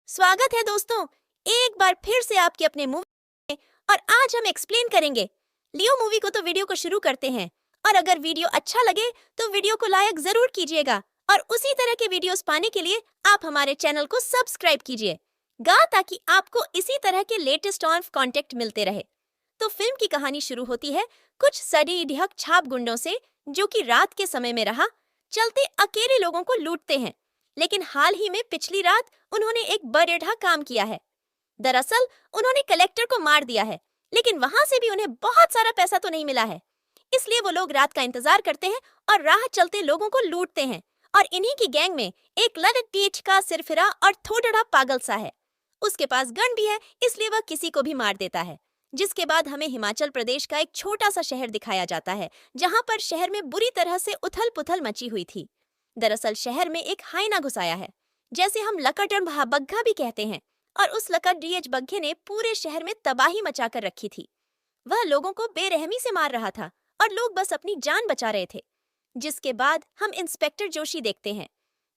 स्वागत है दोस्तों, एक बार फिर से आपके अपने मूवी में। और आज हम एक्सप्लेन करेंगे लियो मूवी को। तो वीडियो को शुरू करते हैं। और अगर वीडियो अच्छा लगे तो वीडियो को लाइक जरूर कीजिएगा और उसी तरह के वीडियोस पाने के लिए आप हमारे चैनल को सब्सक्राइब कीजिएगा ताकि आपको इसी तरह के लेटेस्ट ऑन कॉन्टेंट मिलते रहे। तो फिल्म की कहानी शुरू होती है कुछ सड़ी ढक छाप गुंडों से जो कि रात के समय में राह चलते अकेले लोगों को लूटते हैं। लेकिन हाल ही में पिछली रात उन्होंने एक बड़ेढ़ा काम किया है। दरअसल उन्होंने कलेक्टर को मार दिया है, लेकिन वहां से भी उन्हें बहुत सारा पैसा तो नहीं मिला है। इसलिए वो लोग रात का इंतजार करते हैं और राह चलते लोगों को लूटते हैं। और इन्हीं की गैंग में एक लड़क पीठ का सिरफिरा और थोड़ा पागल सा है। उसके पास गन भी है, इसलिए वह किसी को भी मार देता है। जिसके बाद हमें हिमाचल प्रदेश का एक छोटा सा शहर दिखाया जाता है, जहां पर शहर में बुरी तरह से उथल पुथल मची हुई थी। दरअसल शहर में एक हाइना घुस आया है, जैसे हम लकड़म बग्घा भी कहते हैं। और उस लकड़ियज बग्घे ने पूरे शहर में तबाही मचाकर रखी थी। वह लोगों को बेरहमी से मार रहा था और लोग बस अपनी जान बचा रहे थे। जिसके बाद हम इंस्पेक्टर जोशी देखते हैं।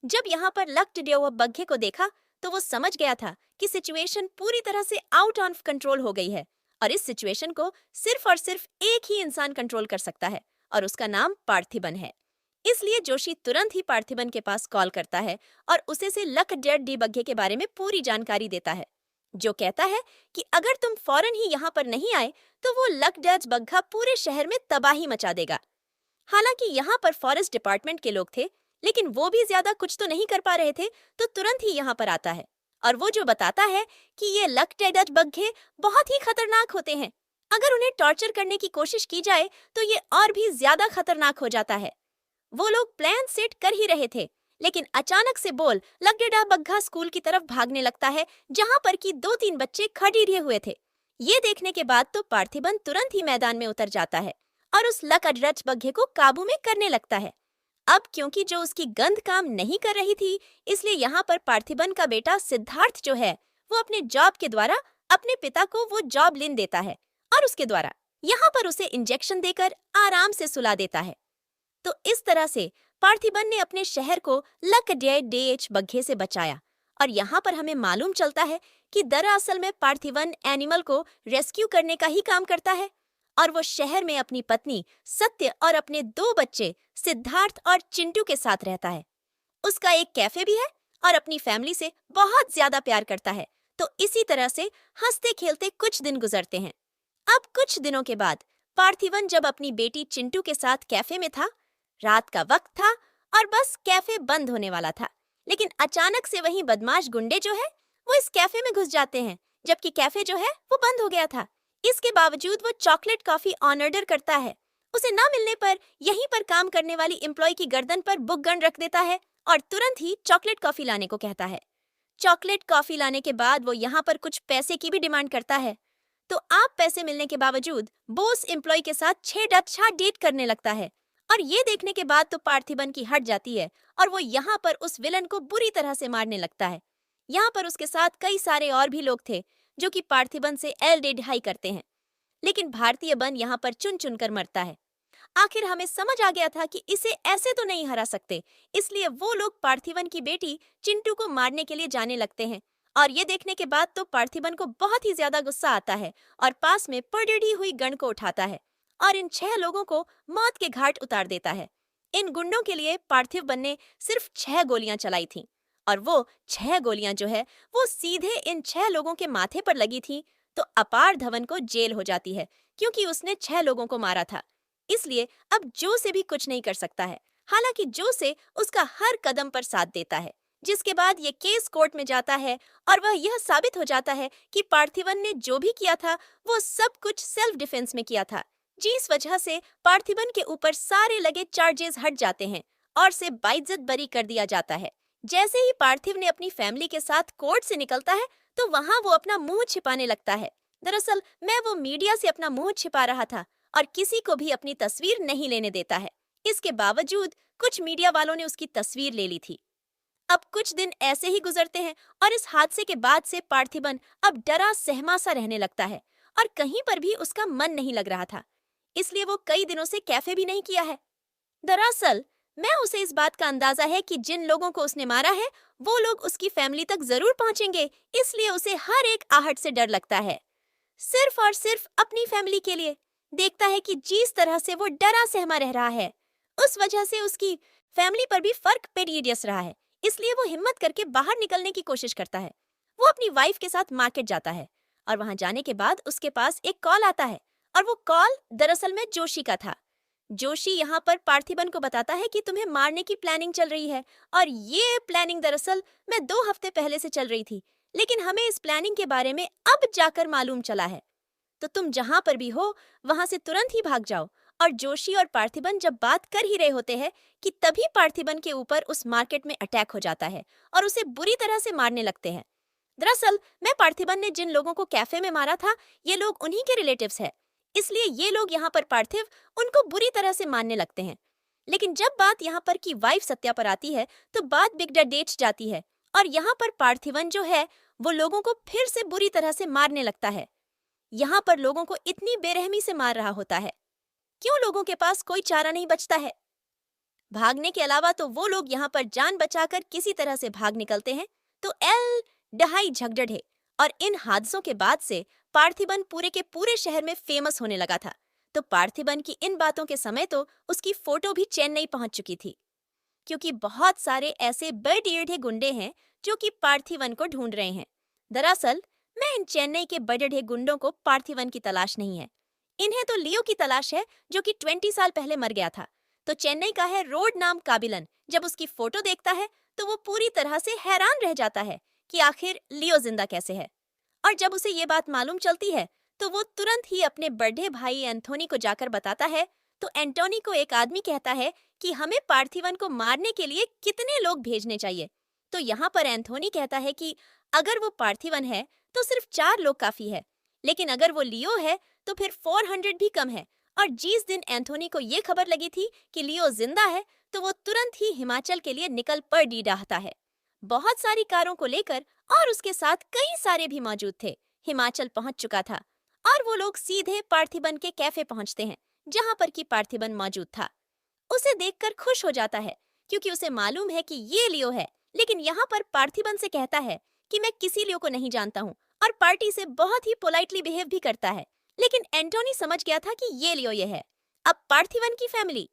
जब यहाँ पर लकड़ियज बग्घे को देखा तो वो समझ गया था कि सिचुएशन पूरी तरह से आउट ऑफ कंट्रोल हो गई है और इस सिचुएशन को सिर्फ और सिर्फ एक ही इंसान कंट्रोल कर सकता है और उसका नाम पार्थिबन है। इसलिए जोशी तुरंत ही पार्थिबन के पास कॉल करता है और उसे से लकड़ियज बग्घे के बारे में पूरी जानकारी देता है, जो कहता है कि अगर तुम फौरन ही यहाँ पर नहीं आए तो वो लकड़ियज बग्घा पूरे शहर में तबाही मचा देगा। हालांकि यहाँ पर फॉरेस्ट डिपार्टमेंट के लोग थे, लेकिन वो भी ज्यादा कुछ तो नहीं कर पा रहे थे, तो तुरंत ही यहाँ पर आता है और वो जो बताता है कि ये लकड़ियज बग्घे बहुत ही खतरनाक होते हैं। अगर उन्हें टॉर्चर करने की कोशिश की जाए तो ये और भी ज्यादा खतरनाक हो जाता है। वो लोग प्लान सेट कर ही रहे थे, लेकिन अचानक से बोल लकड़ियज बग्घा स्कूल की तरफ भागने लगता है, जहां पर कि 2-3 बच्चे खड़े हुए थे। ये देखने के बाद तो पार्थिबन तुरंत ही मैदान में उतर जाता है और उस लकड़ियज बग्घे को काबू में करने लगता है। अब क्योंकि जो उसकी गंध काम नहीं कर रही थी, इसलिए यहाँ पर पार्थिबन का बेटा सिद्धार्थ जो है वो अपने जॉब के द्वारा अपने पिता को वो जॉब लिन देता है और उसके द्वारा यहाँ पर उसे इंजेक्शन देकर आराम से सुला देता है। तो इस तरह से पार्थिबन ने अपने शहर को लकड़ियज बग्घे से बचाया। और यहाँ पर हमें मालूम चलता है कि दरअसल में पार्थिबन एनिमल को रेस्क्यू करने का ही काम करता है और वो शहर में अपनी पत्नी सत्य और अपने 2 बच्चे सिद्धार्थ और चिंटू के साथ रहता है। उसका एक कैफे भी है और अपनी फैमिली से बहुत ज्यादा प्यार करता है। तो इसी तरह से हंसते खेलते कुछ दिन गुजरते हैं। अब कुछ दिनों के बाद पार्थिबन जब अपनी बेटी चिंटू के साथ कैफे में था, रात का वक्त था और बस कैफे बंद होने वाला था, लेकिन अचानक से वही बदमाश गुंडे जो है वो इस कैफे में घुस जाते हैं, जबकि कैफे जो है वो बंद हो गया था। इसके बावजूद वो चॉकलेट कॉफी ऑर्डर करता है। उसे न मिलने पर यहीं पर काम करने वाली एम्प्लॉय की गर्दन पर बुक गन रख देता है और तुरंत ही चॉकलेट कॉफी लाने को कहता है। चॉकलेट कॉफी लाने के बाद वो यहाँ पर कुछ पैसे की भी डिमांड करता है। तो आप पैसे मिलने के बावजूद बॉस एम्प्लॉय के साथ छेड़ डेट करने लगता है। और ये देखने के बाद तो पार्थिबन की हट जाती है और वो यहाँ पर उस विलन को बुरी तरह से मारने लगता है। यहाँ पर उसके साथ कई सारे और भी लोग थे जो कि पार्थिबन से एल-डिहाई करते हैं, लेकिन भारतीय बन यहाँ पर चुन चुन कर मरता है। आखिर हमें समझ आ गया था कि इसे ऐसे तो नहीं हरा सकते, इसलिए वो लोग पार्थिबन की बेटी चिंटू को मारने के लिए जाने लगते हैं। और ये देखने के बाद तो पार्थिबन को बहुत ही ज्यादा गुस्सा आता है और पास में पड़ी हुई गन को उठाता है और इन 6 लोगों को मौत के घाट उतार देता है। इन गुंडों के लिए पार्थिबन ने सिर्फ 6 गोलियां चलाई थीं और वो 6 गोलियां जो है वो सीधे इन 6 लोगों के माथे पर लगी थी। तो अपार धवन को जेल हो जाती है क्योंकि उसने 6 लोगों को मारा था। इसलिए अब जो से भी कुछ नहीं कर सकता है। हालांकि जो से उसका हर कदम पर साथ देता है, जिसके बाद ये केस कोर्ट में जाता है और वह यह साबित हो जाता है कि पार्थिबन ने जो भी किया था वो सब कुछ सेल्फ डिफेंस में किया था, जिस वजह से पार्थिबन के ऊपर सारे लगे चार्जेस हट जाते हैं और से बाइज्जत बरी कर दिया जाता है। जैसे ही पार्थिव ने अपनी फैमिली के साथ कोर्ट से निकलता है तो वहां वो अपना मुंह छिपाने लगता है। दरअसल मैं वो मीडिया से अपना मुंह छिपा रहा था और किसी को भी अपनी तस्वीर नहीं लेने देता है। इसके बावजूद कुछ मीडिया वालों ने उसकी तस्वीर ले ली थी। अब कुछ दिन ऐसे ही गुजरते हैं और इस हादसे के बाद से पार्थिबन अब डरा सहमा सा रहने लगता है और कहीं पर भी उसका मन नहीं लग रहा था। इसलिए वो कई दिनों से कैफे भी नहीं किया है। दरअसल मैं उसे इस बात का अंदाजा है कि जिन लोगों को उसने मारा है वो लोग उसकी फैमिली तक जरूर पहुंचेंगे, इसलिए उसे हर एक आहट से डर लगता है, सिर्फ और सिर्फ अपनी फैमिली के लिए। देखता है कि जिस तरह से वो डरा सहमा रह रहा है, उस वजह से उसकी फैमिली पर भी फर्क पेरियस रहा है, इसलिए वो हिम्मत करके बाहर निकलने की कोशिश करता है। वो अपनी वाइफ के साथ मार्केट जाता है और वहां जाने के बाद उसके पास एक कॉल आता है, और वो कॉल दरअसल में जोशी का था। जोशी यहाँ पर पार्थिबन को बताता है कि तुम्हें मारने की प्लानिंग चल रही है, और ये प्लानिंग दरअसल मैं 2 हफ्ते पहले से चल रही थी, लेकिन हमें इस प्लानिंग के बारे में अब जाकर मालूम चला है, तो तुम जहां पर भी हो वहां से तुरंत ही भाग जाओ। और जोशी और पार्थिबन जब बात कर ही रहे होते हैं कि तभी पार्थिबन के ऊपर उस मार्केट में अटैक हो जाता है और उसे बुरी तरह से मारने लगते हैं। दरअसल मैं पार्थिबन ने जिन लोगों को कैफे में मारा था, ये लोग उन्हीं के रिलेटिव्स हैं, इसलिए ये लोग यहाँ पर पार्थिव उनको बुरी तरह से मारने लगते हैं। लेकिन जब बात यहाँ पर की वाइफ सत्या पर आती है तो बात बिगड़ डेट जाती है, और यहाँ पर पार्थिवन जो है वो लोगों को फिर से बुरी तरह से मारने लगता है। यहाँ पर लोगों को इतनी बेरहमी से मार रहा होता है, क्यों लोगों के पास कोई चारा नहीं बचता है? भागने के अलावा तो वो लोग यहाँ पर जान बचाकर किसी तरह से भाग निकलते हैं। तो एल दहाई झगड़े, और इन हादसों के बाद से पार्थिबन पूरे के पूरे शहर में फेमस होने लगा था। तो पार्थिबन की इन बातों के समय तो उसकी फोटो भी चेन्नई पहुंच चुकी थी, क्योंकि बहुत सारे ऐसे बड़े गुंडे हैं जो कि पार्थिवन को ढूंढ रहे हैं। दरअसल मैं इन चेन्नई के बड़े गुंडों को पार्थिवन की तलाश नहीं है, इन्हें तो लियो की तलाश है, जो कि 20 साल पहले मर गया था। तो चेन्नई का है रोड नाम काबिलन, जब उसकी फोटो देखता है तो वो पूरी तरह से हैरान रह जाता है कि आखिर लियो जिंदा कैसे है। और जब उसे ये बात मालूम चलती है तो वो तुरंत ही अपने बड़े भाई एंथोनी को जाकर बताता है। तो एंटोनी को एक आदमी कहता है कि हमें पार्थिवन को मारने के लिए कितने लोग भेजने चाहिए। तो यहाँ पर एंथोनी कहता है कि अगर वो पार्थिवन है तो सिर्फ 4 लोग काफी है, लेकिन अगर वो लियो है तो फिर 400 भी कम है। और जिस दिन एंथोनी को ये खबर लगी थी कि लियो जिंदा है तो वो तुरंत ही हिमाचल के लिए निकल पड़ रहा है, बहुत सारी कारों को लेकर, और उसके साथ कई सारे भी मौजूद थे। हिमाचल पहुंच चुका था और वो लोग सीधे पार्थिबन के कैफे पहुंचते हैं जहां पर कि पार्थिबन मौजूद था। उसे देखकर खुश हो जाता है क्योंकि उसे मालूम है कि ये लियो है, लेकिन यहाँ पर पार्थिबन से कहता है कि मैं किसी लियो को नहीं जानता हूँ, और पार्टी से बहुत ही पोलाइटली बिहेव भी करता है। लेकिन एंटोनी समझ गया था कि ये लियो ये है। अब पार्थिबन की फैमिली